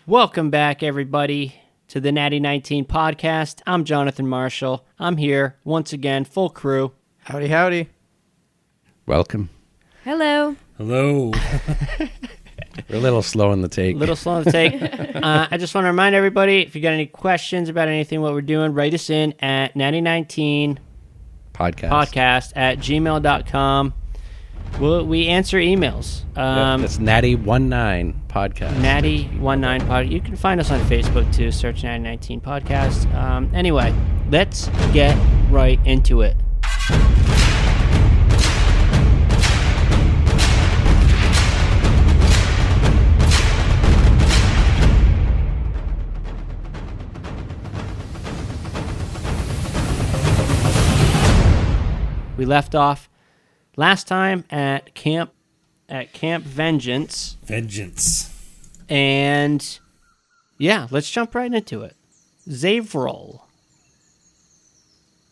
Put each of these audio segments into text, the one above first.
Welcome back, everybody, to the Natty 19 podcast. I'm Jonathan Marshall. I'm here once again, full crew. Howdy, howdy. Welcome. Hello. Hello. We're a little slow on the take. I just want to remind everybody, if you got any questions about anything, what we're doing, write us in at natty19 podcast at gmail.com. We answer emails. That's Natty19 podcast. Natty19 podcast. You can find us on Facebook too. Search Natty19 podcast. Anyway, let's get right into it. We left off last time at Camp Vengeance. And yeah, let's jump right into it. Zavril,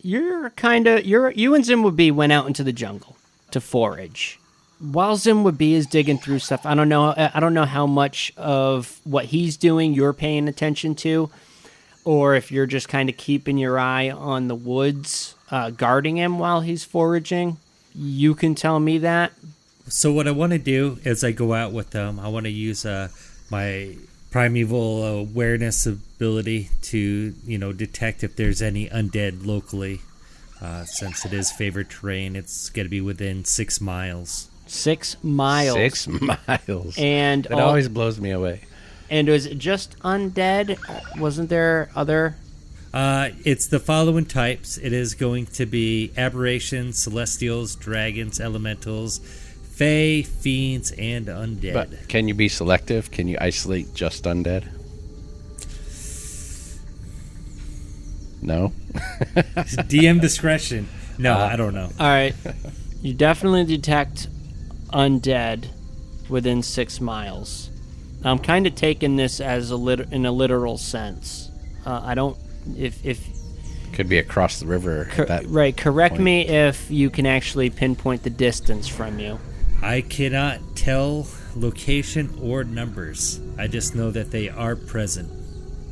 you and Zimwabi went out into the jungle to forage. While Zimwabi is digging through stuff, I don't know how much of what he's doing you're paying attention to, or if you're just kind of keeping your eye on the woods, guarding him while he's foraging. You can tell me that. So what I want to do as I go out with them, I want to use my primeval awareness ability to, detect if there's any undead locally. Since it is favored terrain, it's going to be within 6 miles. 6 miles. 6 miles. And that always blows me away. And was it just undead? Wasn't there other? It's the following types. It is going to be aberrations, celestials, dragons, elementals, fae, fiends, and undead. But can you be selective? Can you isolate just undead? No? DM discretion. No, I don't know. All right. You definitely detect undead within 6 miles. I'm kind of taking this as in a literal sense. I don't... If could be across the river. Right. Correct me if you can actually pinpoint the distance from you. I cannot tell location or numbers. I just know that they are present.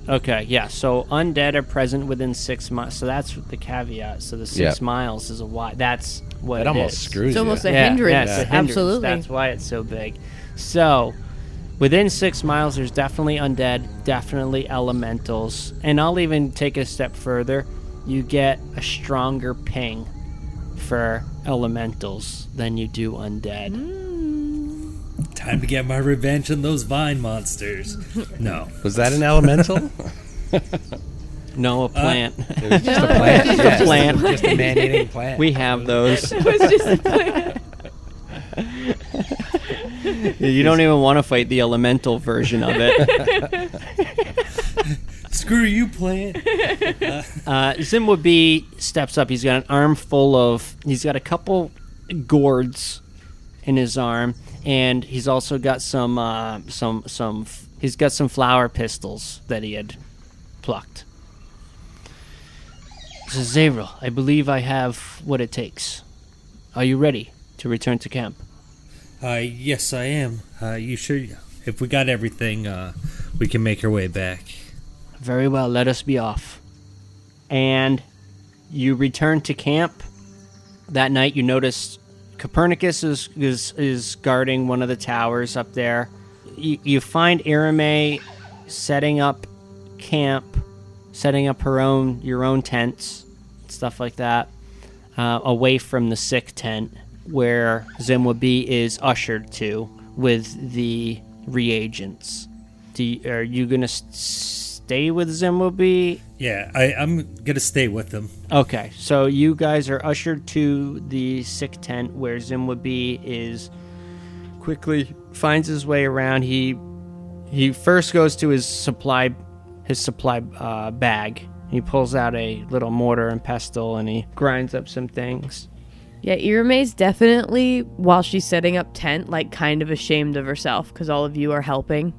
Okay, yeah. So undead are present within 6 miles. So that's the caveat. So the 6 miles is a why. That's what it almost is. screws It's you. almost a hindrance. Yeah, it's a hindrance. Absolutely. That's why it's so big. So within 6 miles, there's definitely undead, definitely elementals. And I'll even take a step further. You get a stronger ping for elementals than you do undead. Time to get my revenge on those vine monsters. No. Was that an elemental? No, a plant. It was just a plant. Just a plant. Just a man-eating plant. We have those. It was just a plant. You don't even want to fight the elemental version of it. Screw you, plant. Zimwabi steps up. He's got an arm full of... He's got a couple gourds in his arm, and he's also got he's got some flower pistils that he had plucked. So Zavril, I believe I have what it takes. Are you ready to return to camp? Yes, I am. You sure? If we got everything, we can make our way back. Very well, let us be off. And you return to camp. That night you notice Kapernicus is guarding one of the towers up there. You find Irame setting up camp, setting up your own tents, stuff like that, away from the sick tent where Zimwabi is ushered to with the reagents. Are you going to stay with Zimwabi? Yeah, I'm going to stay with them. Okay, so you guys are ushered to the sick tent where Zimwabi is quickly finds his way around. He first goes to his supply bag. He pulls out a little mortar and pestle and he grinds up some things. Yeah, Irame's definitely, while she's setting up tent, kind of ashamed of herself because all of you are helping.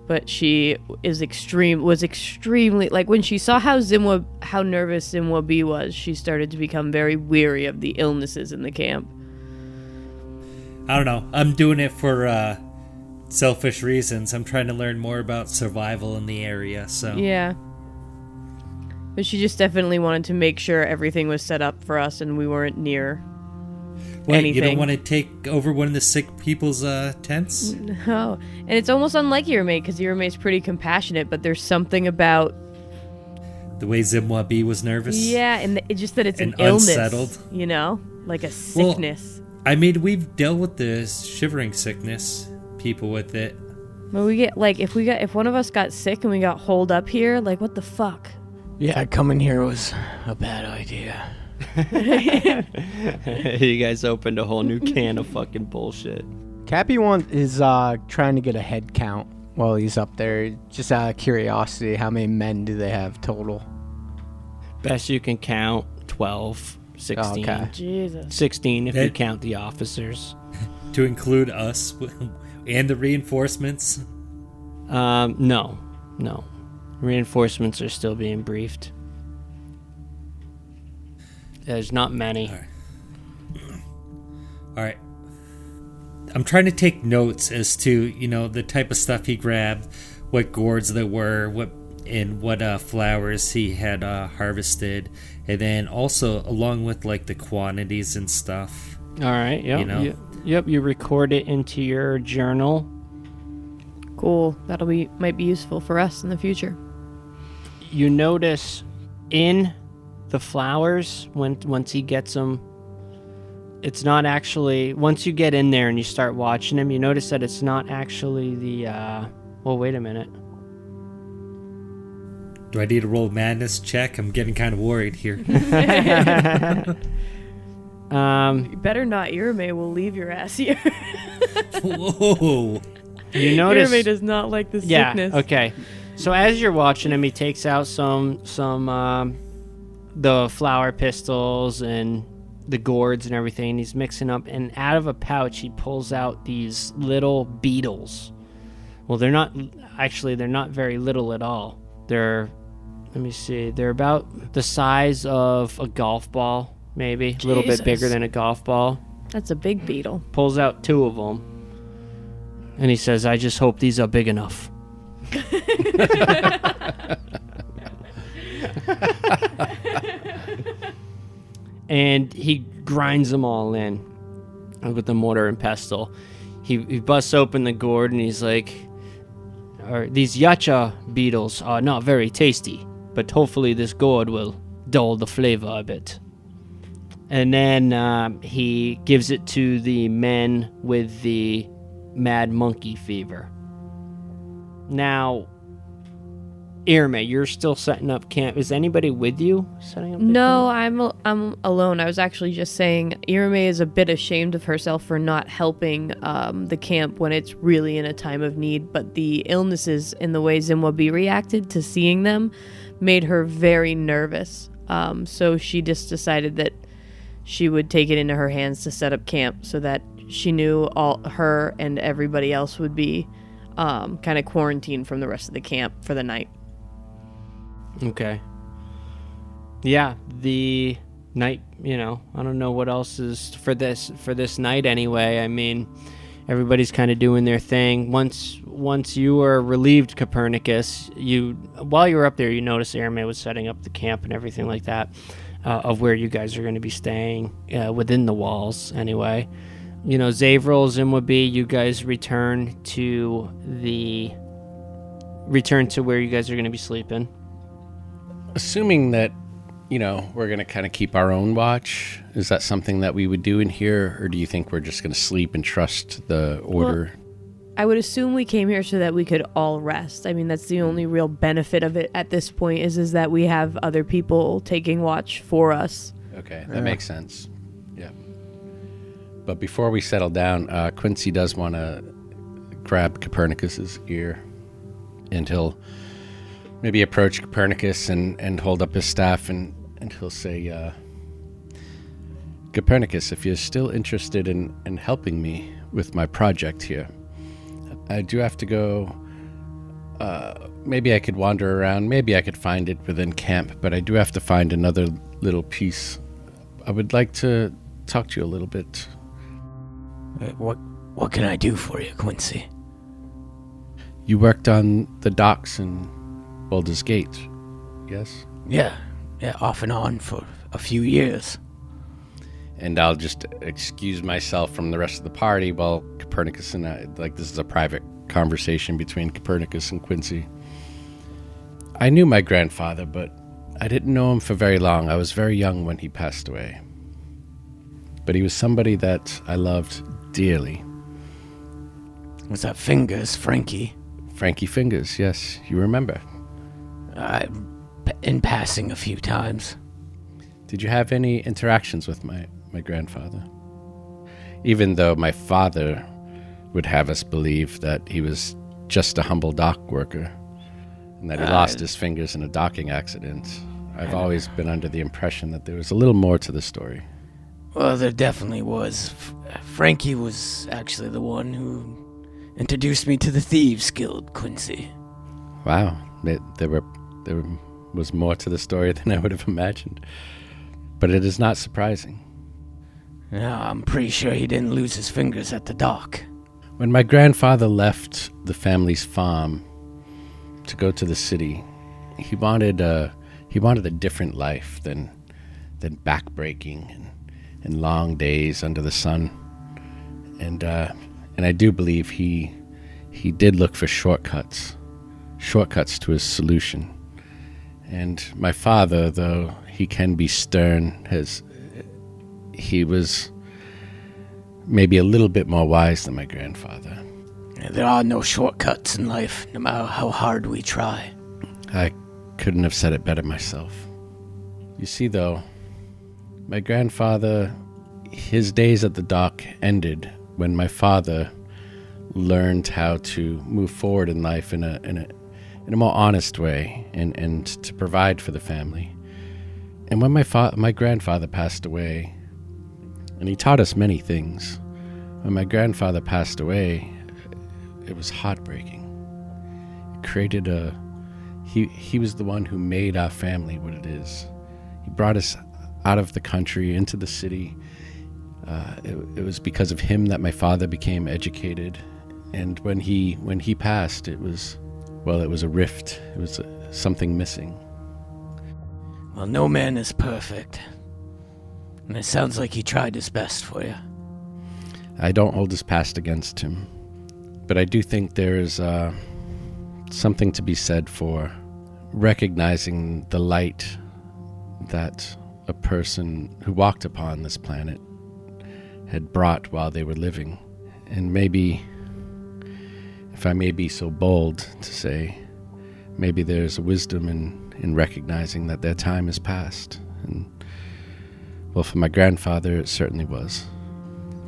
But she was extremely, when she saw how nervous Zimwabi was, she started to become very weary of the illnesses in the camp. I don't know. I'm doing it for selfish reasons. I'm trying to learn more about survival in the area, so... Yeah. But she just definitely wanted to make sure everything was set up for us and we weren't near anything. You don't want to take over one of the sick people's tents? No. And it's almost unlike Irame, because Irame's pretty compassionate, but there's something about... The way Zimwabi was nervous? Yeah, and it's just that it's an and illness. Unsettled. You know? Like a sickness. Well, I mean, we've dealt with the shivering sickness, people with it. But we get, like, if one of us got sick and we got holed up here, like, what the fuck? Yeah, coming here was a bad idea. You guys opened a whole new can of fucking bullshit. Cappy is trying to get a head count while he's up there. Just out of curiosity, how many men do they have total? Best you can count, 12, 16. Okay. Jesus. 16 if you count the officers. To include us and the reinforcements? No. Reinforcements are still being briefed. There's not many. All right. I'm trying to take notes as to, the type of stuff he grabbed, what gourds there were, what flowers he had harvested, and then also along with like the quantities and stuff. All right. Yep. Yep. You record it into your journal. Cool. Might be useful for us in the future. You notice in the flowers once he gets them, it's not actually, once you get in there and you start watching him, you notice that it's not actually the well, wait a minute. Do I need to roll a madness check? I'm getting kind of worried here. You better not. Irame will leave your ass here. Whoa. You notice Irame does not like the sickness. Yeah, okay. So as you're watching him, he takes out some the flower pistils and the gourds and everything. He's mixing up, and out of a pouch he pulls out these little beetles. Well, they're not very little at all. They're about the size of a golf ball, maybe. A little bit bigger than a golf ball. That's a big beetle. Pulls out 2 of them, and he says, "I just hope these are big enough." And he grinds them all in with the mortar and pestle. He busts open the gourd and he's like, "These yacha beetles are not very tasty, but hopefully this gourd will dull the flavor a bit." And then he gives it to the men with the mad monkey fever. Now, Irma, you're still setting up camp. Is anybody with you setting up the No, camp? I'm alone. I was actually just saying Irame is a bit ashamed of herself for not helping the camp when it's really in a time of need, but the illnesses and the way Zimwabi reacted to seeing them made her very nervous. So she just decided that she would take it into her hands to set up camp so that she knew her and everybody else would be kind of quarantined from the rest of the camp for the night. Okay. Yeah, the night, I don't know what else is for this night anyway. I mean, everybody's kind of doing their thing. Once you were relieved, Kapernicus, while you were up there, you noticed Irame was setting up the camp and everything like that, of where you guys are going to be staying, within the walls anyway. Zavril, Zimwabi, you guys return to where you guys are going to be sleeping. Assuming that, we're going to kind of keep our own watch, is that something that we would do in here, or do you think we're just going to sleep and trust the order? Well, I would assume we came here so that we could all rest. I mean, that's the only real benefit of it at this point is that we have other people taking watch for us. Okay, that makes sense. Yeah. But before we settle down, Quincy does want to grab Copernicus's ear, and he'll maybe approach Copernicus and hold up his staff, and he'll say, Copernicus, if you're still interested in helping me with my project here, I do have to go. Maybe I could wander around. Maybe I could find it within camp, but I do have to find another little piece. I would like to talk to you a little bit. What can I do for you, Quincy? You worked on the docks in Baldur's Gate, yes? Yeah, off and on for a few years. And I'll just excuse myself from the rest of the party while Kapernicus and I, this is a private conversation between Kapernicus and Quincy. I knew my grandfather, but I didn't know him for very long. I was very young when he passed away. But he was somebody that I loved dearly. Was that Fingers, Frankie? Frankie Fingers, yes, you remember. In passing a few times. Did you have any interactions with my grandfather? Even though my father would have us believe that he was just a humble dock worker and that he lost his fingers in a docking accident, I've always been under the impression that there was a little more to the story. Well, there definitely was. Frankie was actually the one who introduced me to the Thieves Guild, Quincy. Wow, there was more to the story than I would have imagined. But it is not surprising. No, I'm pretty sure he didn't lose his fingers at the dock. When my grandfather left the family's farm to go to the city, he wanted a different life than backbreaking and long days under the sun. And I do believe he did look for shortcuts to his solution. And my father, though he can be stern, he was maybe a little bit more wise than my grandfather. There are no shortcuts in life, no matter how hard we try. I couldn't have said it better myself. You see, though, my grandfather, his days at the dock ended when my father learned how to move forward in life in a more honest way and to provide for the family. And when my grandfather passed away, and he taught us many things, when my grandfather passed away, it was heartbreaking. It created he was the one who made our family what it is. He brought us out of the country into the city. It was because of him that my father became educated. And when he passed, it was a rift. It was something missing. Well, no man is perfect. And it sounds like he tried his best for you. I don't hold his past against him. But I do think there is something to be said for recognizing the light that a person who walked upon this planet had brought while they were living. And maybe, if I may be so bold to say, maybe there's a wisdom in recognizing that their time has passed. And, well, for my grandfather, it certainly was.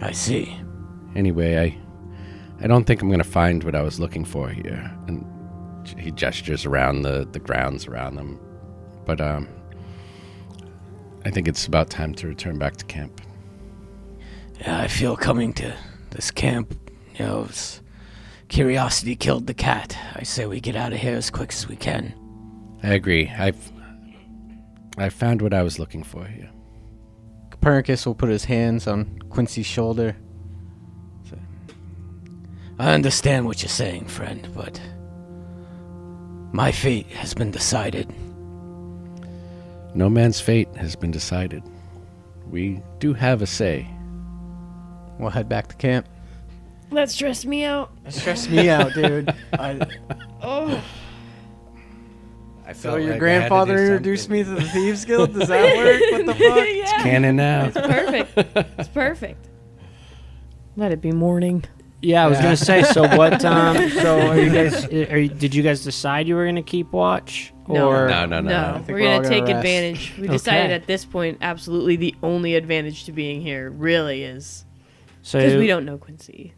I see. Anyway, I don't think I'm going to find what I was looking for here. And he gestures around the grounds around them. But I think it's about time to return back to camp. Yeah, I feel coming to this camp, curiosity killed the cat. I say we get out of here as quick as we can. I agree. I found what I was looking for here. Kapernicus will put his hands on Quincy's shoulder. I understand what you're saying, friend, but my fate has been decided. No man's fate has been decided. We do have a say. We'll head back to camp. That stressed me out. It stressed me out, dude. Oh. So your grandfather introduced me to the Thieves Guild? Does that work? What the fuck? It's canon now. It's perfect. It's perfect. Let it be morning. Yeah, I was gonna say. So what? So are you guys? Did you guys decide you were gonna keep watch? No. Or No. No, think we're we're all gonna gonna take rest. advantage. We decided at this point, absolutely the only advantage to being here really is So because we don't know Quincy.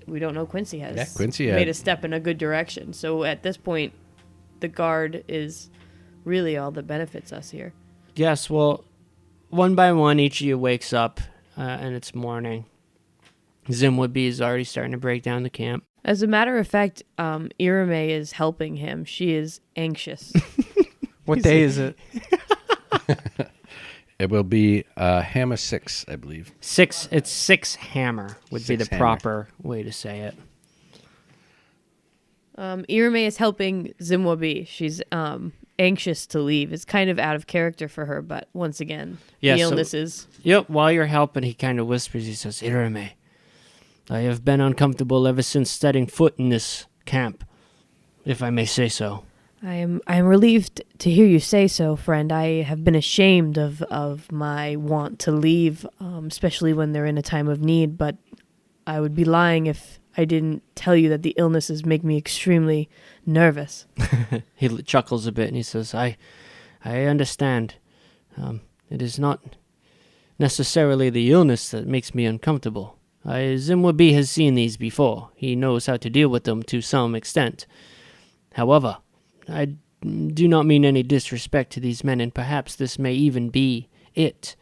We don't know Quincy has Yeah, Quincy made had- a step in a good direction. So at this point, the guard is really all that benefits us here. Yes. Well, one by one, each of you wakes up, and it's morning. Zimwoodby is already starting to break down the camp. As a matter of fact, Irame is helping him. She is anxious. What day is it? It will be hammer 6, I believe. It's 6 hammer would be Six the hammer. proper way to say it. Irame is helping Zimwabi. She's anxious to leave. It's kind of out of character for her, but once again, Yeah, the so- illness is... Yep, while you're helping, he kind of whispers. He says, Irame, I have been uncomfortable ever since setting foot in this camp, if I may say so. I am relieved to hear you say so, friend. I have been ashamed of my want to leave, especially when they're in a time of need, but I would be lying if I didn't tell you that the illnesses make me extremely nervous. He chuckles a bit and he says, I understand. It is not necessarily the illness that makes me uncomfortable. Zimwabi has seen these before. He knows how to deal with them to some extent. However, I do not mean any disrespect to these men, and perhaps this may even be it.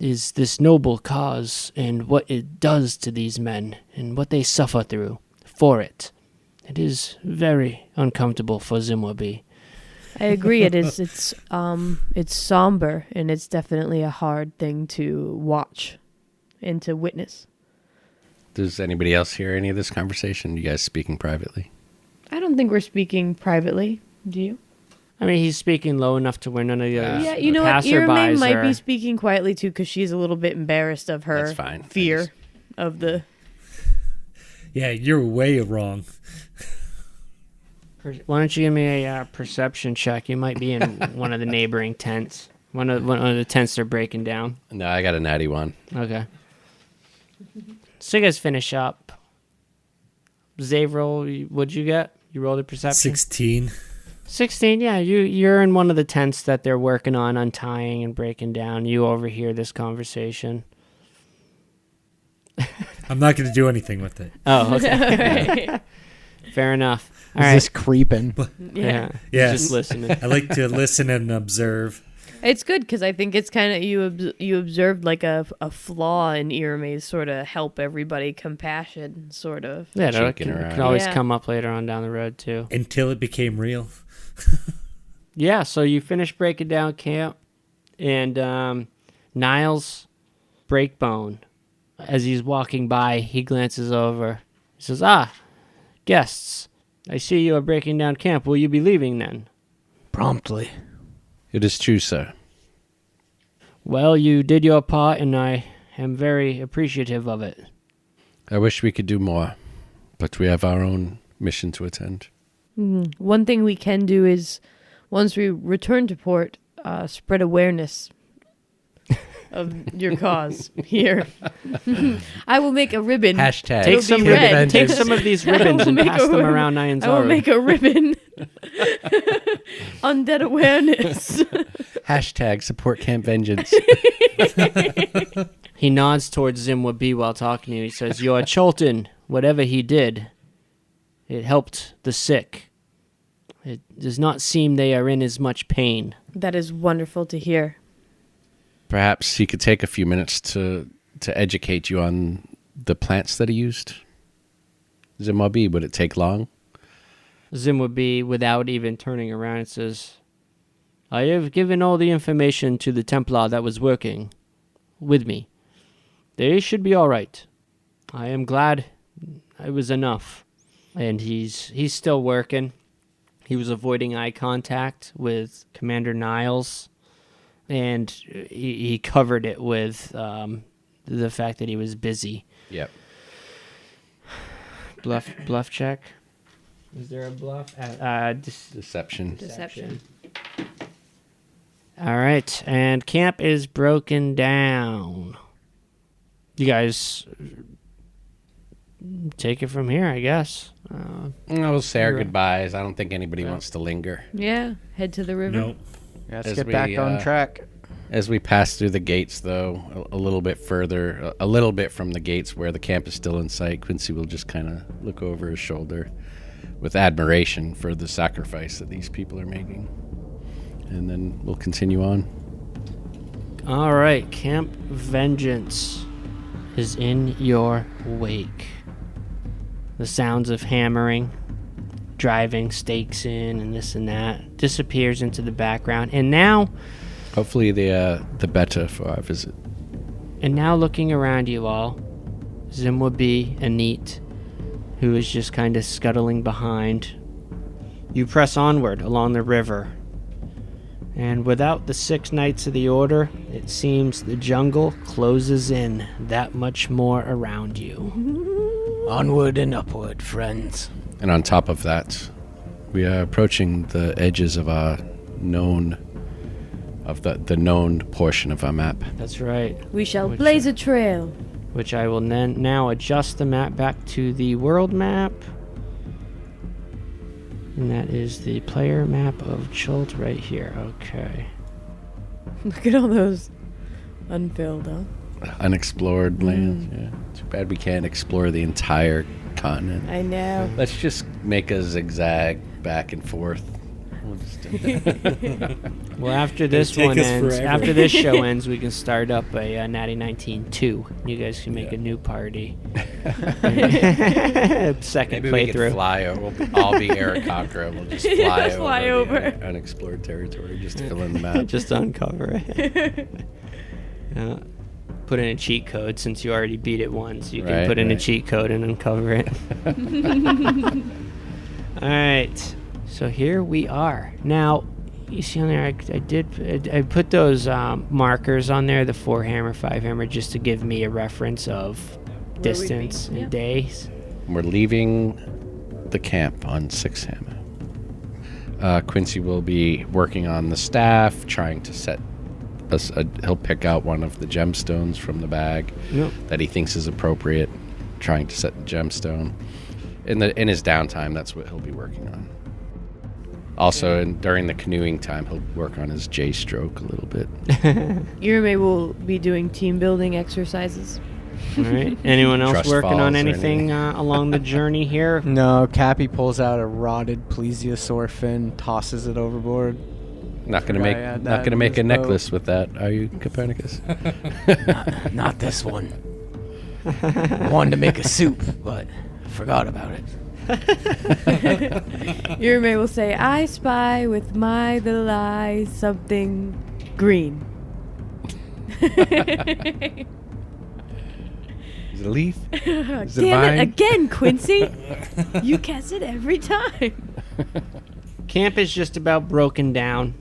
Is this noble cause and what it does to these men and what they suffer through for it. It is very uncomfortable for Zimwabi. I agree. It's somber, and it's definitely a hard thing to watch and to witness. Does anybody else hear any of this conversation? You guys speaking privately? I don't think we're speaking privately. Do you? I mean, he's speaking low enough to where none of the Yeah, you know what? Irame passerbys might are... be speaking quietly too, because she's a little bit embarrassed of her That's fine. fear of the... Yeah, you're way wrong. Why don't you give me a perception check? You might be in one of the neighboring tents. One of the tents they're breaking down. No, I got a natty one. Okay. So you guys finish up. Zavril, what'd you get? You rolled a perception? 16. 16, yeah. You're in one of the tents that they're working on untying and breaking down. You overhear this conversation. I'm not going to do anything with it. Oh, okay. Fair enough. All Is right. this creeping? Yeah. Yes. Just listening. I like to listen and observe. It's good, because I think it's kind of... You observed like a flaw in Irame's sort of help everybody, compassion, sort of. Yeah, that Shaking around. can always Yeah. come up later on down the road, too. Until it became real. Yeah, so you finish breaking down camp, and Niles Breakbone, as he's walking by, he glances over. He says, guests, I see you are breaking down camp. Will you be leaving then? Promptly. It is true, sir. Well, you did your part, and I am very appreciative of it. I wish we could do more, but we have our own mission to attend. One thing we can do is, once we return to port, spread awareness of your cause here. I will make a ribbon. Hashtag. Take It'll some be red. take some of these ribbons and make pass a them rib- around I will Nyanzaru. make a ribbon. Undead awareness. Hashtag support Camp Vengeance. He nods towards Zimwabi while talking to you. He says, your Cholton, whatever he did, it helped the sick. It does not seem they are in as much pain. That is wonderful to hear. Perhaps he could take a few minutes to educate you on the plants that he used. Zimwabi, would it take long? Zimwabi, without even turning around, says, I have given all the information to the Templar that was working with me. They should be all right. I am glad it was enough. And he's still working. He was avoiding eye contact with Commander Niles, and he covered it with the fact that he was busy. Yep. Bluff check. Is there a bluff? Deception. Deception. All right, and camp is broken down. You guys take it from here, I guess. We'll say our goodbyes. I don't think anybody wants to linger. Yeah, head to the river. No. Let's As get we, back on track. As we pass through the gates, though, a little bit further, a little bit from the gates where the camp is still in sight, Quincy will just kind of look over his shoulder with admiration for the sacrifice that these people are making. And then we'll continue on. All right, Camp Vengeance is in your wake. The sounds of hammering, driving stakes in, and this and that disappears into the background. And now, Hopefully the better for our visit. looking around you all, Zimwabi, Anit, who is just kind of scuttling behind, You press onward along the river. And without the 6 Knights of the Order, it seems the jungle closes in that much more around you. Onward and upward, friends. And on top of that, we are approaching the edges of our known, of the known portion of our map. That's right. We shall blaze a trail. Which I will now adjust the map back to the world map. And that is the player map of Chult right here. Okay. Look at all those unfilled, huh? Unexplored lands, yeah. Too bad we can't explore the entire continent. I know. Let's just make a zigzag back and forth. We'll just do that. Well, after this take one us ends, forever. after this show ends, we can start up a Natty 19-2. You guys can make a new party. Second Maybe we can playthrough. fly over. We'll all be Aarakocra. We'll just fly Fly over over. the unexplored territory just to fill in the map. Just uncover it. Put in a cheat code since you already beat it once. You can Right, put in a right. cheat code and uncover it. All right. So here we are. Now, you see on there, I put those markers on there, the 4 hammer, 5 hammer, just to give me a reference of distance and days. We're leaving the camp on 6 Hammer. Quincy will be working on the staff, trying to set us. He'll pick out one of the gemstones from the bag that he thinks is appropriate, trying to set the gemstone. In his downtime, that's what he'll be working on. Also, during the canoeing time, he'll work on his J-stroke a little bit. Yurime will be doing team building exercises. All right. Anyone else Trust working falls on or anything along the journey here? No, Cappy pulls out a rotted plesiosaur fin, tosses it overboard. Not gonna Forgot make I had not that gonna in make a this boat. necklace with that, are you, Kapernicus? Not this one. Wanted to make a soup, but forgot about it. Yurime will say, I spy with my little eye something green. Is it a leaf? Damn Is it a vine? it again, Quincy! You guess it every time. Camp is just about broken down,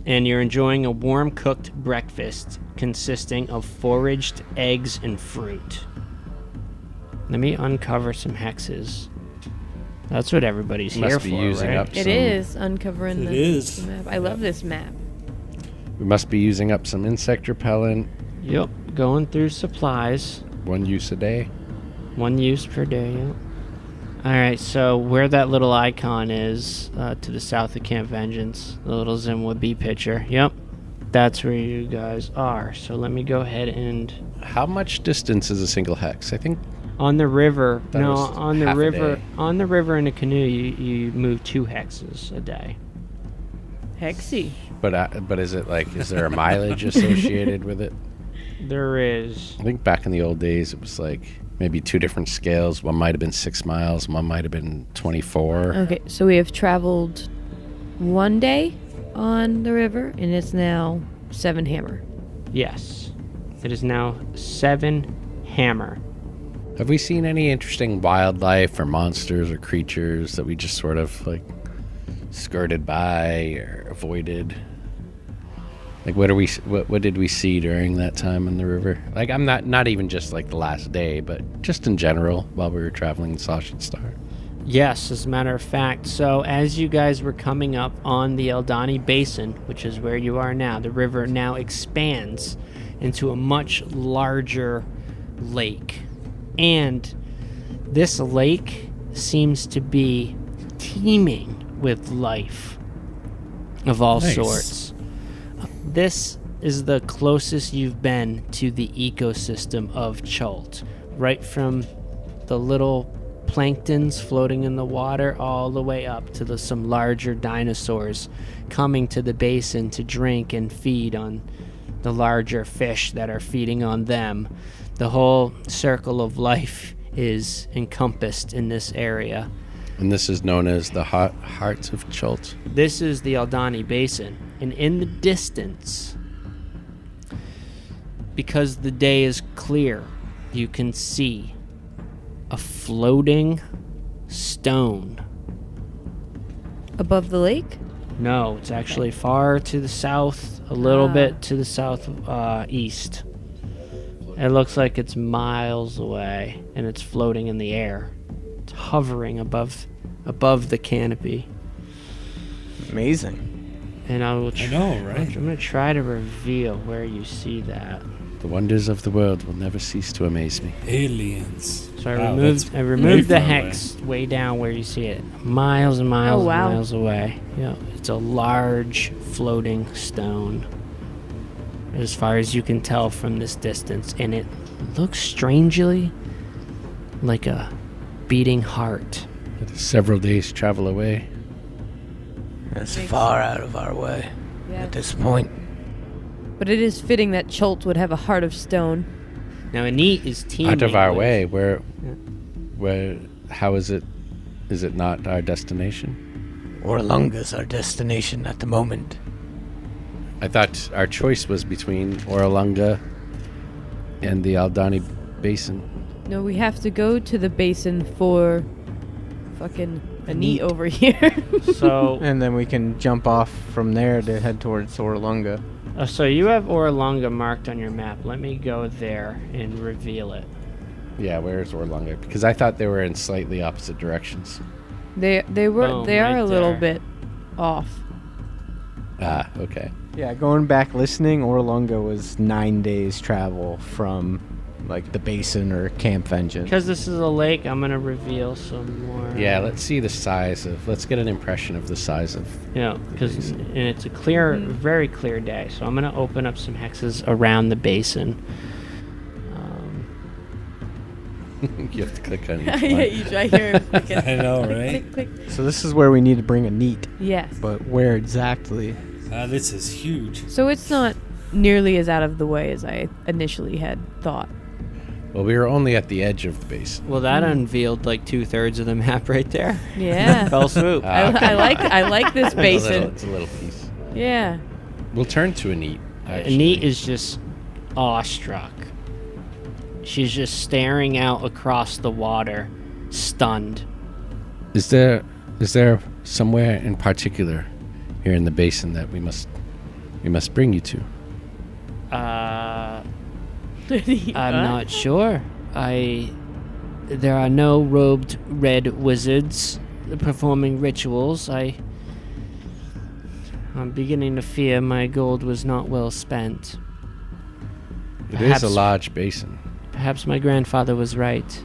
and you're enjoying a warm cooked breakfast consisting of foraged eggs and fruit. Let me uncover some hexes. That's what everybody's Must here be for, using right? up It is uncovering It the is. map. I love this map. We must be using up some insect repellent, Yep, going through supplies. 1 use a day. 1 use per day, yep. Alright, so where that little icon is, to the south of Camp Vengeance, the little Zimwood B picture, yep, that's where you guys are. So let me go ahead and... How much distance is a single hex? I think On the river, That no, was on the half a river, day. on the river in a canoe, you move 2 hexes a day. Hexy. but is it like, is there a mileage associated with it? There is. I think back in the old days it was like maybe 2 different scales. One might have been 6 miles, one might have been 24. Okay, so we have traveled 1 day on the river, and it's now 7 hammer. Yes, it is now 7 hammer. Have we seen any interesting wildlife or monsters or creatures that we just sort of like skirted by or avoided? Like what did we see during that time in the river? Like I'm not even just like the last day, but just in general while we were traveling the Sausage Star. Yes, as a matter of fact. So as you guys were coming up on the Aldani Basin, which is where you are now, the river now expands into a much larger lake. And this lake seems to be teeming with life of all Nice. sorts. This is the closest you've been to the ecosystem of Chult, right from the little planktons floating in the water all the way up to some larger dinosaurs coming to the basin to drink and feed on the larger fish that are feeding on them. The whole circle of life is encompassed in this area. And this is known as the Hearts of Chult. This is the Aldani Basin, and in the distance, because the day is clear, you can see a floating stone. Above the lake? No, it's actually far to the south, a little bit to the south east. It looks like it's miles away, and it's floating in the air. It's hovering above the canopy. Amazing. And I know, right? I'm going to try to reveal where you see that. The wonders of the world will never cease to amaze me. Aliens. So Wow, I way removed the far hex way down where you see it, miles and miles Oh, wow. and miles away. Yeah, it's a large floating stone, as far as you can tell from this distance, and it looks strangely like a beating heart. It is several days' travel away. That's far out of our way Yeah. at this point. But it is fitting that Cholt would have a heart of stone. Now, Anit is teaming Out of our with- way. Where? How is it? Is it not our destination? Orlunga's our destination at the moment. I thought our choice was between Orlunga and the Aldani Basin. No, we have to go to the basin for fucking Anit over here. So, And then we can jump off from there to head towards Orlunga. so you have Orlunga marked on your map. Let me go there and reveal it. Yeah, where's Orlunga? Because I thought they were in slightly opposite directions. they are Boom, right a little there. bit off. Ah, okay. Yeah, going back listening, Orlunga was 9 days travel from like the basin or Camp Vengeance. Because this is a lake, I'm going to reveal some more. Yeah, let's see the size of. Let's get an impression of the size of. Yeah, because and it's a clear, very clear day. So I'm going to open up some hexes around the basin. You have to click on each I one. hate you. I hear him clicking. I know, right? Click, click. So this is where we need to bring a neat, Yes. but where exactly? This is huge. So it's not nearly as out of the way as I initially had thought. Well, we were only at the edge of the basin. Well, that unveiled like 2/3 of the map right there. Yeah. Fell swoop. I like this basin. It's a little piece. Yeah. We'll turn to Anit. Anit is just awestruck. She's just staring out across the water, stunned. Is there somewhere in particular here in the basin that we must bring you to? I'm not sure. There are no robed red wizards performing rituals. I'm beginning to fear my gold was not well spent. It is a large basin. Perhaps my grandfather was right.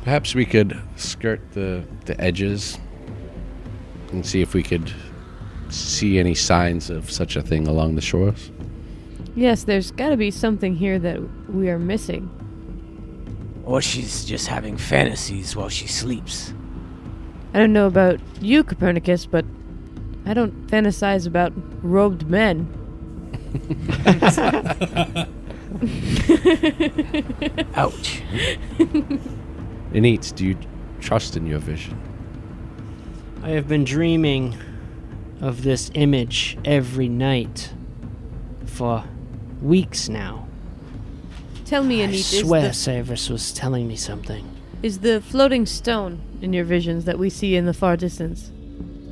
Perhaps we could skirt the edges and see if we could see any signs of such a thing along the shores. Yes, there's got to be something here that we are missing. Or she's just having fantasies while she sleeps. I don't know about you, Copernicus, but I don't fantasize about robed men. Ouch. Anit, do you trust in your vision? I have been dreaming of this image every night for weeks now. Tell me, I Anit, swear Severus was telling me something. is the floating stone in your visions that we see in the far distance?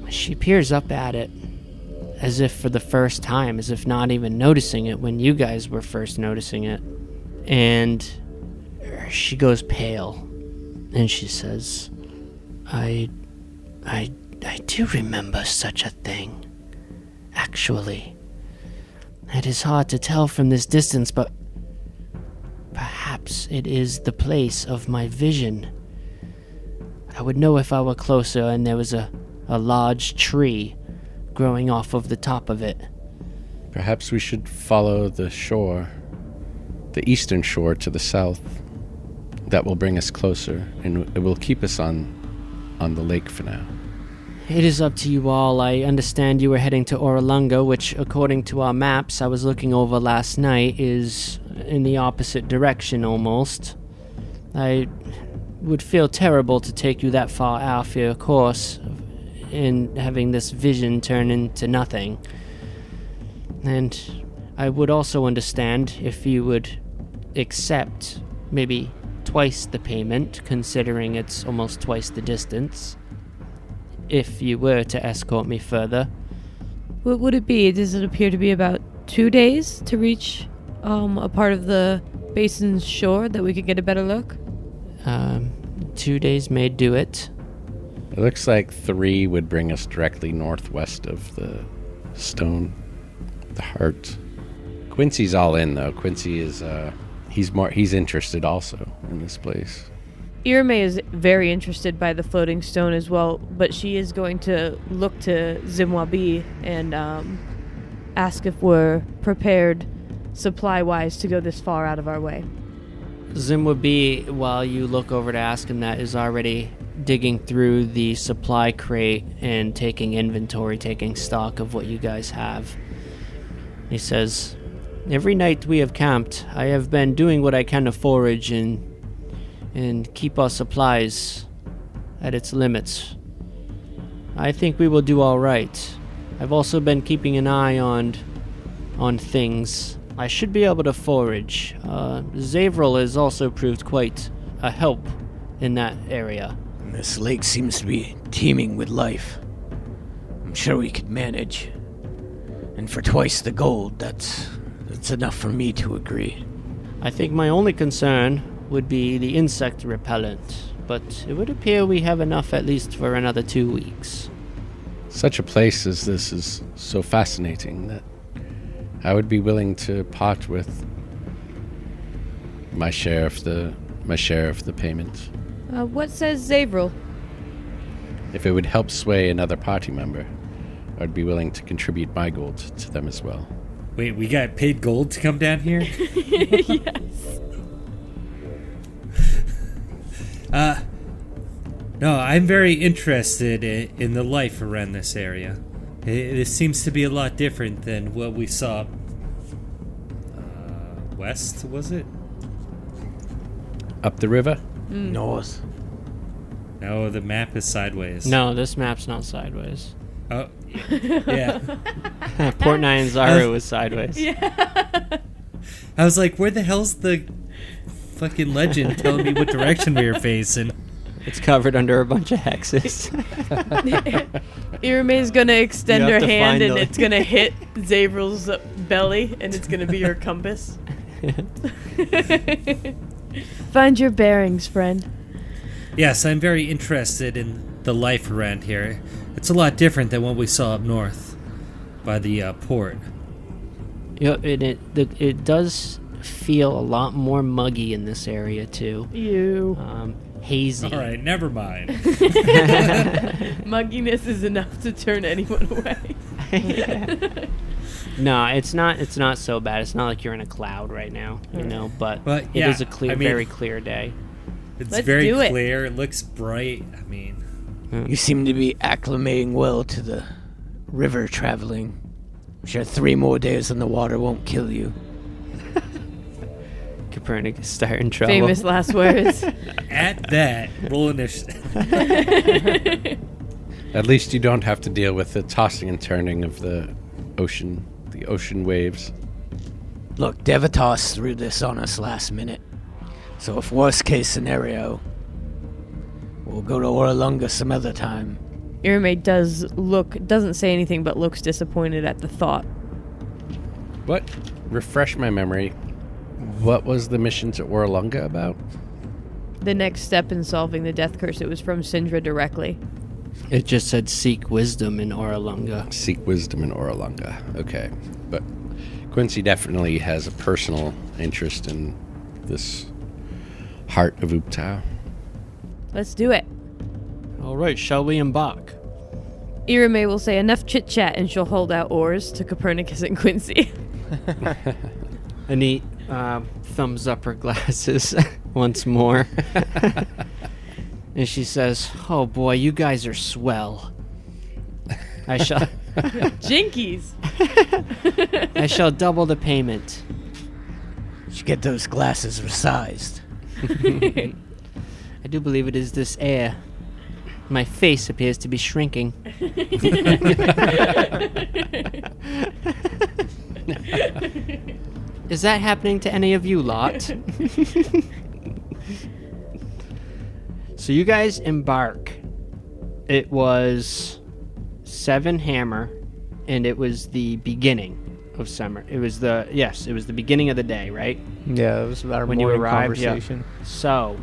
She peers up at it as if for the first time, as if not even noticing it when you guys were first noticing it. And she goes pale and she says, I do remember such a thing. Actually, it is hard to tell from this distance, but perhaps it is the place of my vision. I would know if I were closer and there was a large tree growing off of the top of it. Perhaps we should follow the shore, the eastern shore to the south. That will bring us closer, and it will keep us on the lake for now. It is up to you all. I understand you were heading to Orlunga, which, according to our maps I was looking over last night, is in the opposite direction almost. I would feel terrible to take you that far off your course and having this vision turn into nothing. And I would also understand if you would accept maybe twice the payment, considering it's almost twice the distance. if you were to escort me further. What would it be? Does it appear to be about 2 days to reach a part of the basin's shore that we could get a better look? 2 days may do it. It looks like 3 would bring us directly northwest of the stone, the heart. Quincy's all in, though. Quincy is, he's interested also in this place. Irme is very interested by the floating stone as well, but she is going to look to Zimwabi and ask if we're prepared supply-wise to go this far out of our way. Zimwabi, while you look over to ask him that, is already digging through the supply crate and taking inventory, taking stock of what you guys have. He says, "Every night we have camped, I have been doing what I can to forage and keep our supplies at its limits. I think we will do all right. I've also been keeping an eye on things. I should be able to forage. Zavril has also proved quite a help in that area. This lake seems to be teeming with life. I'm sure we could manage. And for twice the gold, that's enough for me to agree. I think my only concern would be the insect repellent, but it would appear we have enough at least for another 2 weeks." Such a place as this is so fascinating that I would be willing to part with my share of the payment. What says Zavril? If it would help sway another party member, I would be willing to contribute my gold to them as well. Wait, we got paid gold to come down here? Yes. No, I'm very interested in the life around this area. It seems to be a lot different than what we saw west, was it? Up the river? North. No, the map is sideways. No, this map's not sideways. Oh, yeah. Port Nyanzaru is sideways. Yeah. I was like, where the hell's the fucking legend telling me what direction we were facing? It's covered under a bunch of hexes. Irme's gonna extend You her have to hand find and the- it's gonna hit Zavril's belly and it's gonna be her compass. Find your bearings, friend. Yes, I'm very interested in the life around here. It's a lot different than what we saw up north by the port. Yeah, it does feel a lot more muggy in this area too. You. Hazy. All right, never mind. Mugginess is enough to turn anyone away. No, it's not. It's not so bad. It's not like you're in a cloud right now, you know. But Well, it yeah, is a clear, I mean- very clear day. It's Let's very do it. clear. It looks bright. I mean, You seem to be acclimating well to the river traveling. I'm sure 3 more days on the water won't kill you. Copernicus starting trouble. Famous last words. at that, roll initiative. At least you don't have to deal with the tossing and turning of the ocean waves. Look, Devitas threw this on us last minute. So if worst case scenario, we'll go to Oralunga some other time. Irme doesn't say anything but looks disappointed at the thought. What? Refresh my memory. What was the mission to Oralunga about? The next step in solving the death curse, it was from Sindra directly. It just said seek wisdom in Oralunga. Seek wisdom in Oralunga. Okay. But Quincy definitely has a personal interest in this heart of Uptau. Let's do it. All right, shall we embark? Irme will say enough chit-chat and she'll hold out oars to Copernicus and Quincy. Anit thumbs up her glasses once more. And she says, "Oh boy, you guys are swell. I shall Jinkies! I shall double the payment." You should get those glasses resized. I do believe it is this air. My face appears to be shrinking. Is that happening to any of you lot? So you guys embark It was 7 hammer, and it was the beginning of summer. It was the beginning of the day, right? Yeah, it was our When you morning arrived, yeah. conversation. So,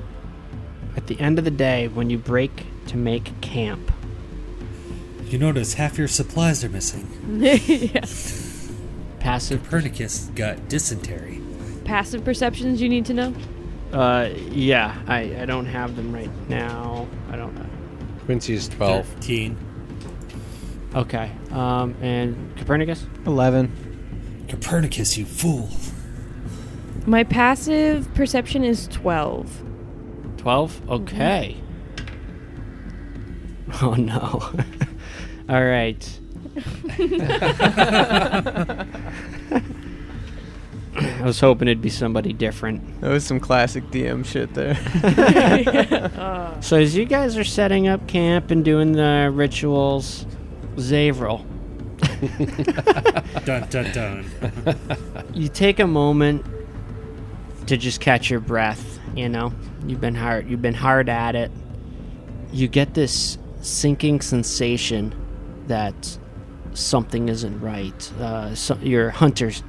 at the end of the day, when you break to make camp, You notice half your supplies are missing. Yeah. passive. Copernicus got dysentery. Passive perceptions you need to know? Yeah, I don't have them right now. I don't know. Quincy is 12. 13. Okay. And Copernicus? 11. Copernicus, you fool. My passive perception is 12. 12? Okay. Oh no. All right. I was hoping it'd be somebody different. That was some classic DM shit there. So as you guys are setting up camp and doing the rituals, Zavril, Dun dun dun. you take a moment to just catch your breath. You know, you've been hard at it. You get this sinking sensation that something isn't right. Your hunter's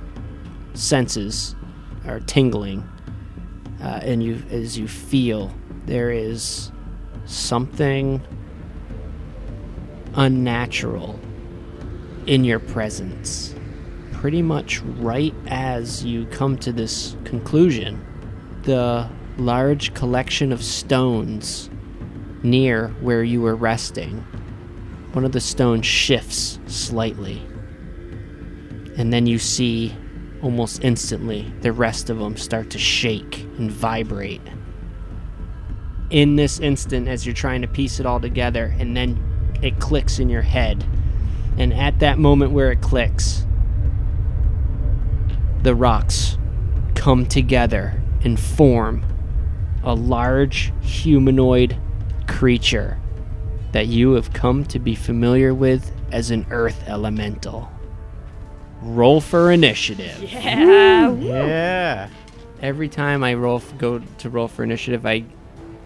senses are tingling, and as you feel there is something unnatural in your presence. Pretty much right as you come to this conclusion, the large collection of stones near where you were resting, one of the stones shifts slightly, and then you see almost instantly the rest of them start to shake and vibrate. In this instant, as you're trying to piece it all together, and then it clicks in your head, and at that moment where it clicks, the rocks come together and form a large humanoid creature that you have come to be familiar with as an earth elemental. Roll for initiative. Yeah. Yeah. Every time I go to roll for initiative, I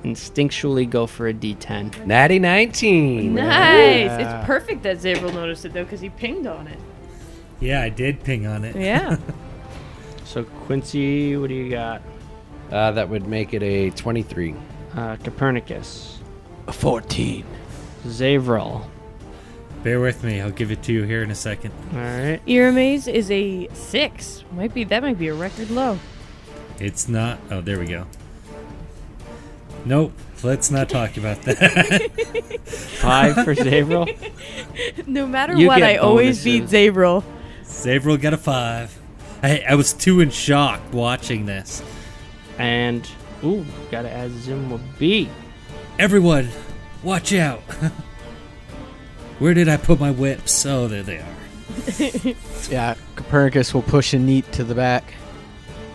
instinctually go for a D10. Natty 19. Nice. Yeah. It's perfect that Zavril noticed it, though, because he pinged on it. Yeah, I did ping on it. Yeah. So Quincy, what do you got? That would make it a 23. Copernicus. A 14. Zavril. Bear with me. I'll give it to you here in a second. All right. Iramaze is a 6. That might be a record low. It's not. Oh, there we go. Nope. Let's not talk about that. 5 for Zavril. No matter You what, get I always beat bonuses. Zavril. Zavril got a 5. I was too in shock watching this. And, ooh, gotta add Zim with B. Everyone, watch out. Where did I put my whips? Oh, there they are. Yeah, Copernicus will push a neat to the back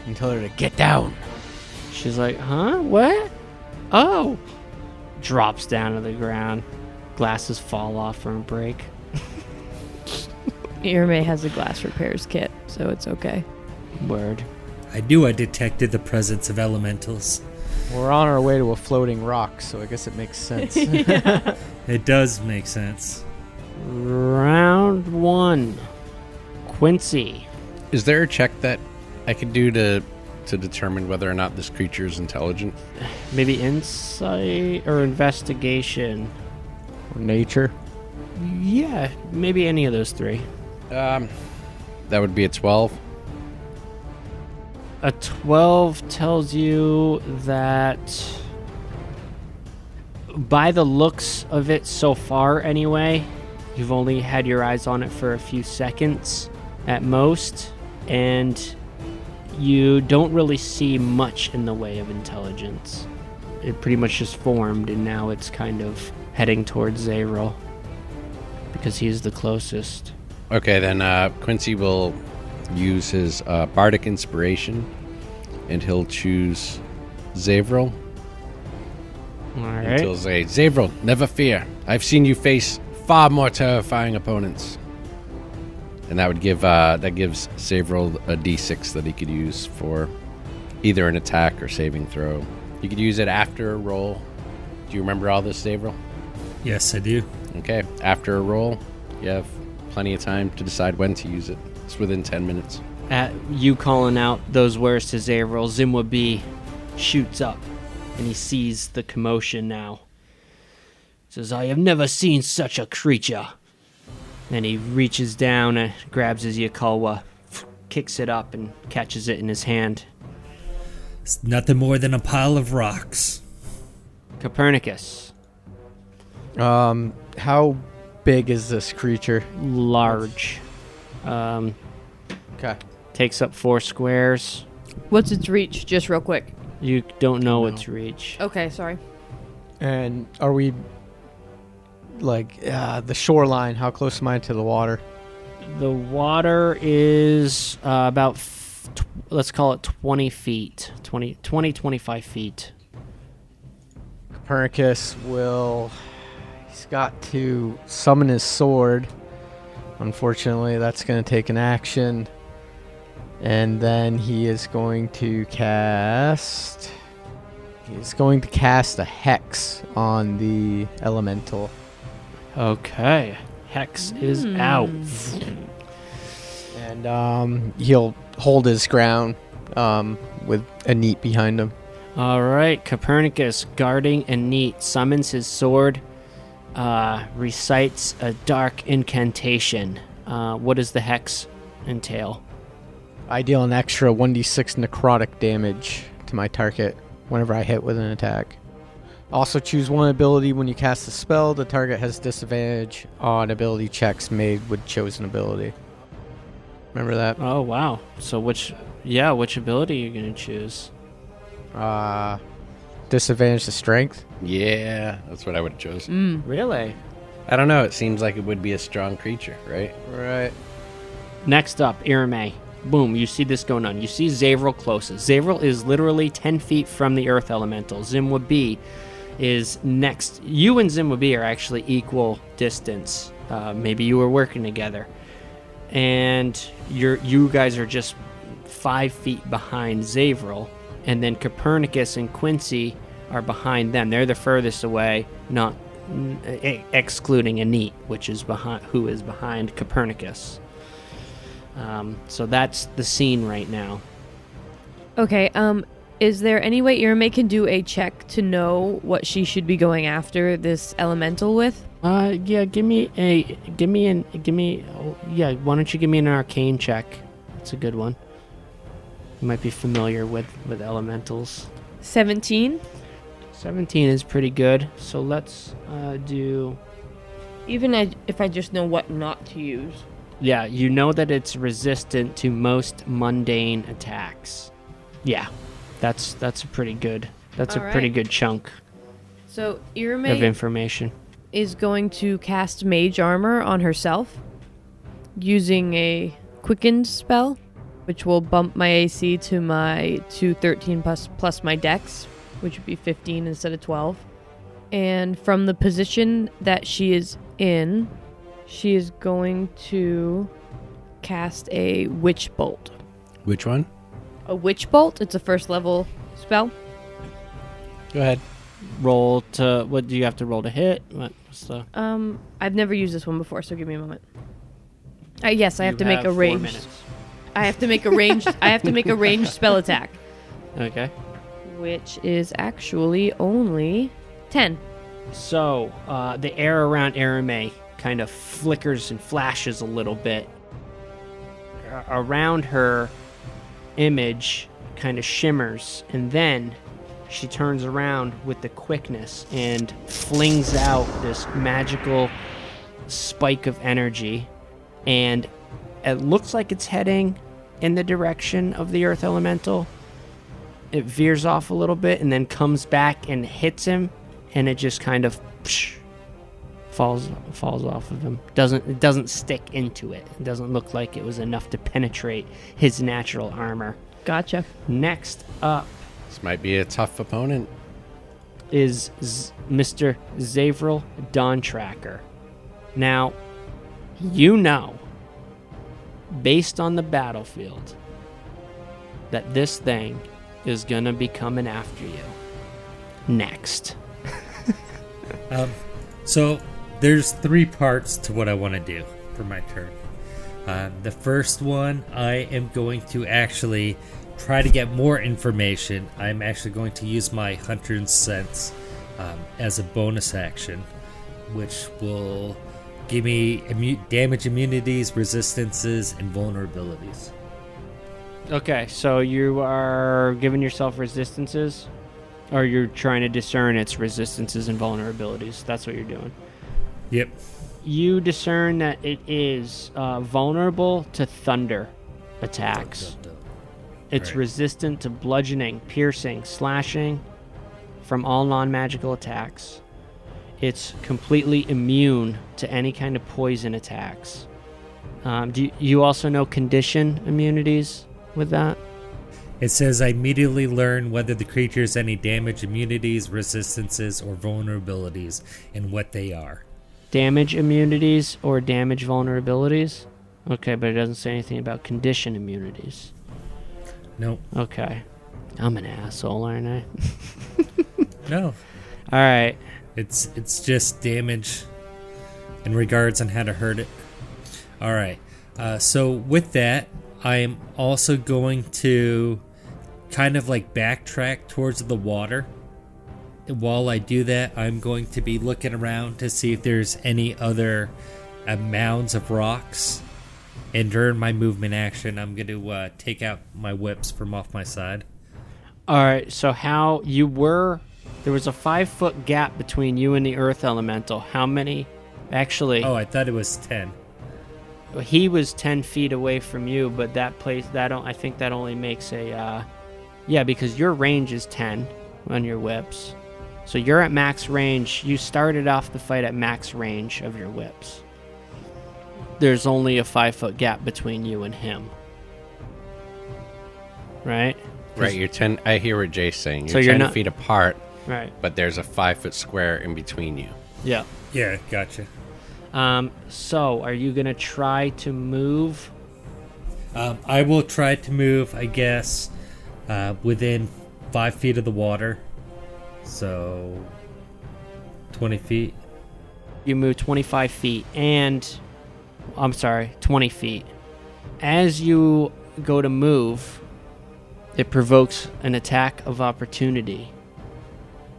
and tell her to get down. She's like, huh? What? Oh. Drops down to the ground. Glasses fall off from a break. Irame has a glass repairs kit, so it's okay. Word. I knew I detected the presence of elementals. We're on our way to a floating rock, so I guess it makes sense. It does make sense. Round 1. Quincy. Is there a check that I could do to determine whether or not this creature is intelligent? Maybe insight or investigation. Nature. Yeah, maybe any of those 3. That would be a 12. A 12 tells you that, by the looks of it so far anyway, you've only had your eyes on it for a few seconds at most, and you don't really see much in the way of intelligence. It pretty much just formed, and now it's kind of heading towards Zavril because he's the closest. Okay, then Quincy will use his bardic inspiration, and he'll choose Zavril. All And right. he'll say, Zavril, never fear. I've seen you face far more terrifying opponents. And that would give that gives Zavril a d6 that he could use for either an attack or saving throw. You could use it after a roll. Do you remember all this, Zavril? Yes, I do. Okay. After a roll, you have plenty of time to decide when to use it. It's within 10 minutes. At you calling out those words to Zavril, Zimwabi shoots up, and he sees the commotion now. Says, "I have never seen such a creature." And he reaches down and grabs his Yakalwa, kicks it up, and catches it in his hand. It's nothing more than a pile of rocks. Copernicus. How big is this creature? Large. Okay. Takes up 4 squares. What's its reach? Just real quick. You don't know its reach. Okay, sorry. And are we, like, the shoreline? How close am I to the water? The water is about, let's call it 20 feet. 25 feet. Copernicus will... He's got to summon his sword. Unfortunately, that's going to take an action. And then he is going to cast... He's going to cast a hex on the elemental. Okay. Hex is out. And he'll hold his ground with a neat behind him. All right. Copernicus, guarding a neat, summons his sword, recites a dark incantation. What does the hex entail? I deal an extra 1d6 necrotic damage to my target whenever I hit with an attack. Also choose one ability when you cast a spell. The target has disadvantage on ability checks made with chosen ability. Remember that? Oh, wow. So which ability are you going to choose? Disadvantage to strength. Yeah, that's what I would have chosen. Really? I don't know. It seems like it would be a strong creature, right? Right. Next up, Irame. Boom, you see this going on. You see Zavril closest. Zavril is literally 10 feet from the Earth Elemental. Zimwabi is next. You and Zimwabi are actually equal distance. Maybe you were working together. And you guys are just 5 feet behind Zavril. And then Copernicus and Quincy are behind them. They're the furthest away, not excluding Anit, who is behind Copernicus. So that's the scene right now. Okay, is there any way Irma can do a check to know what she should be going after this elemental with? Why don't you give me an arcane check? That's a good one. You might be familiar with elementals. 17? 17 is pretty good, so let's do... Even if I just know what not to use. Yeah, you know that it's resistant to most mundane attacks. Yeah, that's a pretty good. That's All a pretty right. good chunk So of Irma information. is going to cast Mage Armor on herself using a Quickened spell, which will bump my AC to my 213 plus my Dex, which would be 15 instead of 12. And from the position that she is in, she is going to cast a Witch Bolt. Which one? A Witch Bolt? It's a first level spell. Go ahead. Roll to... What do you have to roll to hit? What's the... I've never used this one before, so give me a moment. Yes, I have You to make a 4 ranged. minutes. I have to make a ranged. I have to make a ranged spell attack, Okay. which is actually only 10. So, the air around Arame kind of flickers and flashes a little bit. Around her, image kind of shimmers, and then she turns around with the quickness and flings out this magical spike of energy, and it looks like it's heading in the direction of the Earth Elemental. It veers off a little bit and then comes back and hits him, and it just kind of falls off of him. It doesn't stick into it. It doesn't look like it was enough to penetrate his natural armor. Gotcha. Next up This might be a tough opponent. is Mr. Zavril Dawntracker. Now, you know, based on the battlefield, that this thing is gonna be coming after you. Next. So there's 3 parts to what I want to do for my turn. The first one, I am going to actually try to get more information. I'm actually going to use my Hunter's Sense as a bonus action, which will give me damage immunities, resistances, and vulnerabilities. Okay, so you are giving yourself resistances, or you're trying to discern its resistances and vulnerabilities. That's what you're doing. Yep. You discern that it is vulnerable to thunder attacks. It's Alright. resistant to bludgeoning, piercing, slashing from all non-magical attacks. It's completely immune to any kind of poison attacks. Do you also know condition immunities with that? It says I immediately learn whether the creature has any damage, immunities, resistances, or vulnerabilities, and what they are. Damage immunities or damage vulnerabilities? Okay, but it doesn't say anything about condition immunities. Nope. Okay. I'm an asshole, aren't I? No. All right. It's just damage in regards on how to hurt it. All right. So with that, I am also going to kind of like backtrack towards the water. And while I do that, I'm going to be looking around to see if there's any other mounds of rocks. And during my movement action, I'm going to take out my whips from off my side. All right. So how you were... There was a 5-foot gap between you and the earth elemental. How many? Actually... Oh, I thought it was 10. He was 10 feet away from you, but that place... I think that only makes a... Yeah, because your range is 10 on your whips. So you're at max range. You started off the fight at max range of your whips. There's only a 5-foot gap between you and him. Right? Right, you're 10. I hear what Jay's saying. So You're you're 10 not- feet apart, Right. but there's a 5-foot square in between you. Yeah. Yeah, gotcha. So are you going to try to move? I will try to move, I guess, within 5 feet of the water. So, 20 feet. You move 25 feet and... I'm sorry, 20 feet. As you go to move, it provokes an attack of opportunity.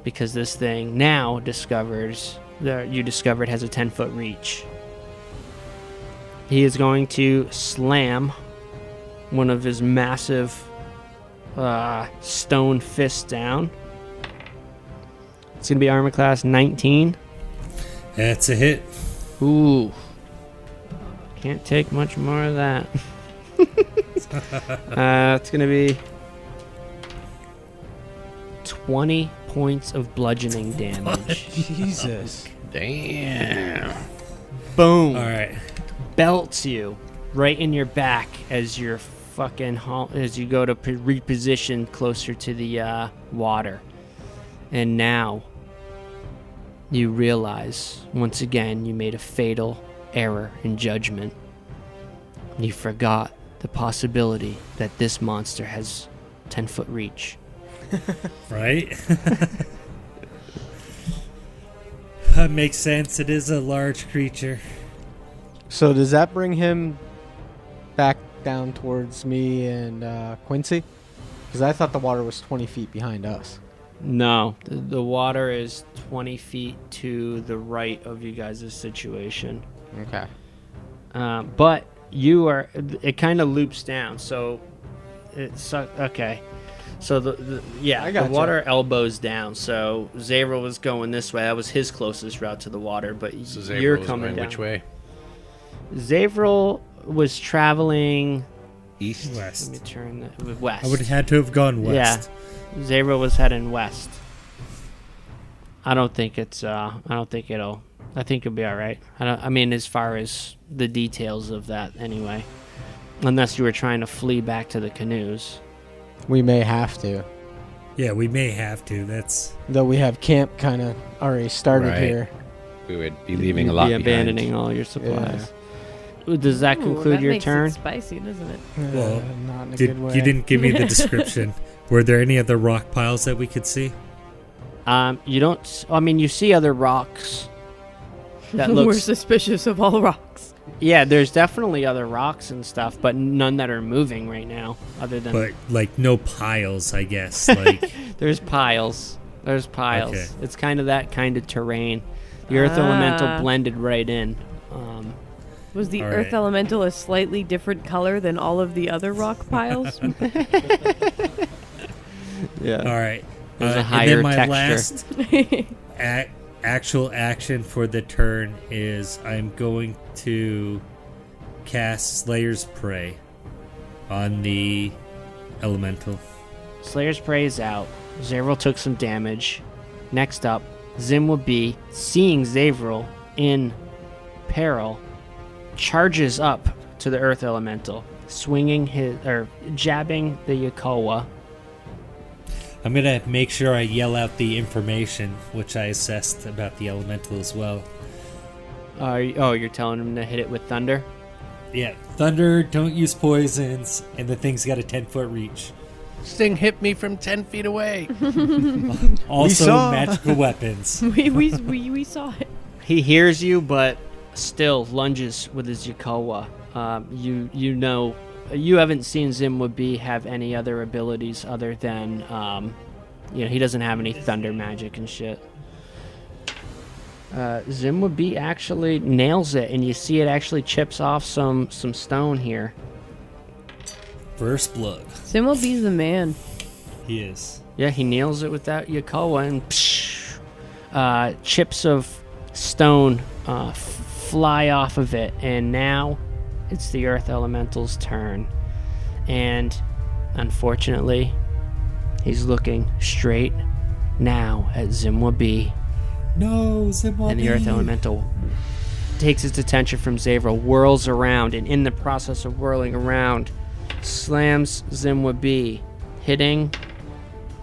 Because this thing now you discovered has a 10-foot reach. He is going to slam one of his massive stone fists down. It's going to be armor class 19. That's a hit. Ooh. Can't take much more of that. It's going to be 20 points of bludgeoning damage. Jesus. Damn. Boom. All right. Belts you right in your back as you're as you go to reposition closer to the water. And now you realize once again you made a fatal error in judgment. You forgot the possibility that this monster has 10-foot reach. Right? That makes sense. It is a large creature. So does that bring him back down towards me and Quincy? Because I thought the water was 20 feet behind us. No, the water is 20 feet to the right of you guys' situation. Okay. But it kind of loops down, so it's okay. So the I gotcha. water elbows down. So Zayril was going this way. That was his closest route to the water. But So you're Zayril coming going down. which way? Zayril was traveling. East? Let me West. turn that west. I would have had to have gone west. Yeah, Zayril was heading west. I don't think it'll. I think you'll be all right. I mean, as far as the details of that, anyway. Unless you were trying to flee back to the canoes. We may have to. Yeah, we may have to. That's Though we have camp kind of already started Right. here. We would be leaving You'd a lot be abandoning behind. all your supplies. Does that conclude that your makes turn? It spicy, doesn't it? Well, Not in a good way. you didn't give me the description. Were there any other rock piles that we could see? You don't. I mean, you see other rocks that We're looks. suspicious of all rocks. Yeah, there's definitely other rocks and stuff, but none that are moving right now, other than But like no piles, I guess. Like there's piles. There's piles. Okay. It's kind of that kind of terrain. The earth elemental blended right in. Was the All earth right. elemental a slightly different color than all of the other rock piles? Yeah. all right. There's a And higher then my texture. last actual action for the turn is I'm going to cast Slayer's Prey on the elemental. Slayer's Prey is out. Zavril took some damage. Next up, Zim will be seeing Zavril in peril, charges up to the earth elemental, swinging jabbing the Yakoa. I'm gonna make sure I yell out the information which I assessed about the elemental as well. You're telling him to hit it with thunder? Yeah, thunder, don't use poisons, and the thing's got a 10-foot reach. Sting hit me from 10 feet away. Also, saw. magical weapons. we saw it. He hears you, but still lunges with his Yakoa. You haven't seen Zimwabi have any other abilities other than he doesn't have any thunder magic and shit. Zimwabi actually nails it, and you see it actually chips off some stone here. First blood. Zimwabi's the man. He is. Yeah, he nails it with that Yakoa, and chips of stone fly off of it, and now it's the Earth Elemental's turn. And unfortunately, he's looking straight now at Zimwabi. No, Zimwabi. And the Earth Elemental takes its attention from Zavril, whirls around, and in the process of whirling around, slams Zimwabi, hitting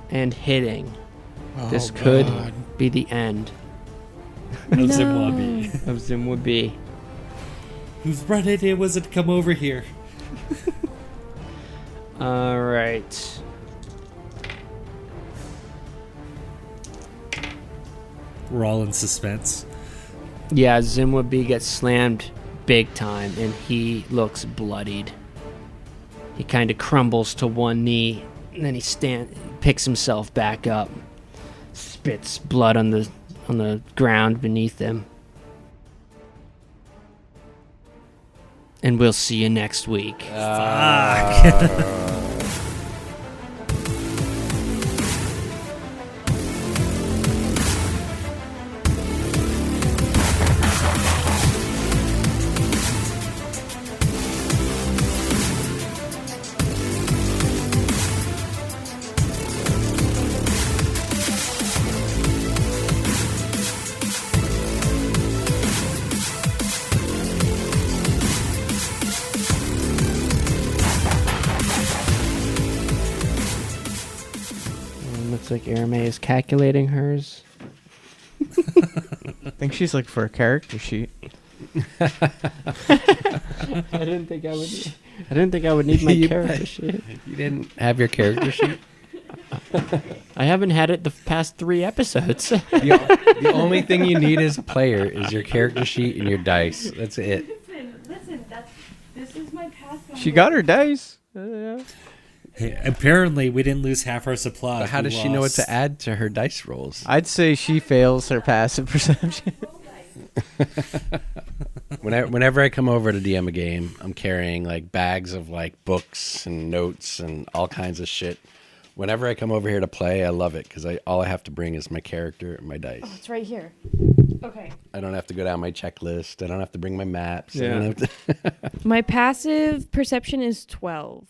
and hitting. This could be the end of Zimwabi. of Zimwabi. Whose bright idea was it to come over here? All right. We're all in suspense. Yeah, Zimwabi gets slammed big time, and he looks bloodied. He kind of crumbles to one knee, and then he picks himself back up, spits blood on the ground beneath him. And we'll see you next week. Looks like Erame is calculating hers. I think she's looking for a character sheet. I didn't think I would need my You character bet. sheet. You didn't have your character sheet? I haven't had it the past 3 episodes. The only thing you need as a player is your character sheet and your dice. That's it. Listen, this is my Pathfinder. She got her dice. Hey, apparently, we didn't lose half our supplies. But how We does she know what lost. to add to her dice rolls? I'd say she fails her passive perception. Whenever I come over to DM a game, I'm carrying like bags of like books and notes and all kinds of shit. Whenever I come over here to play, I love it because all I have to bring is my character and my dice. Oh, it's right here. Okay. I don't have to go down my checklist. I don't have to bring my maps. I Yeah. don't have to My passive perception is 12.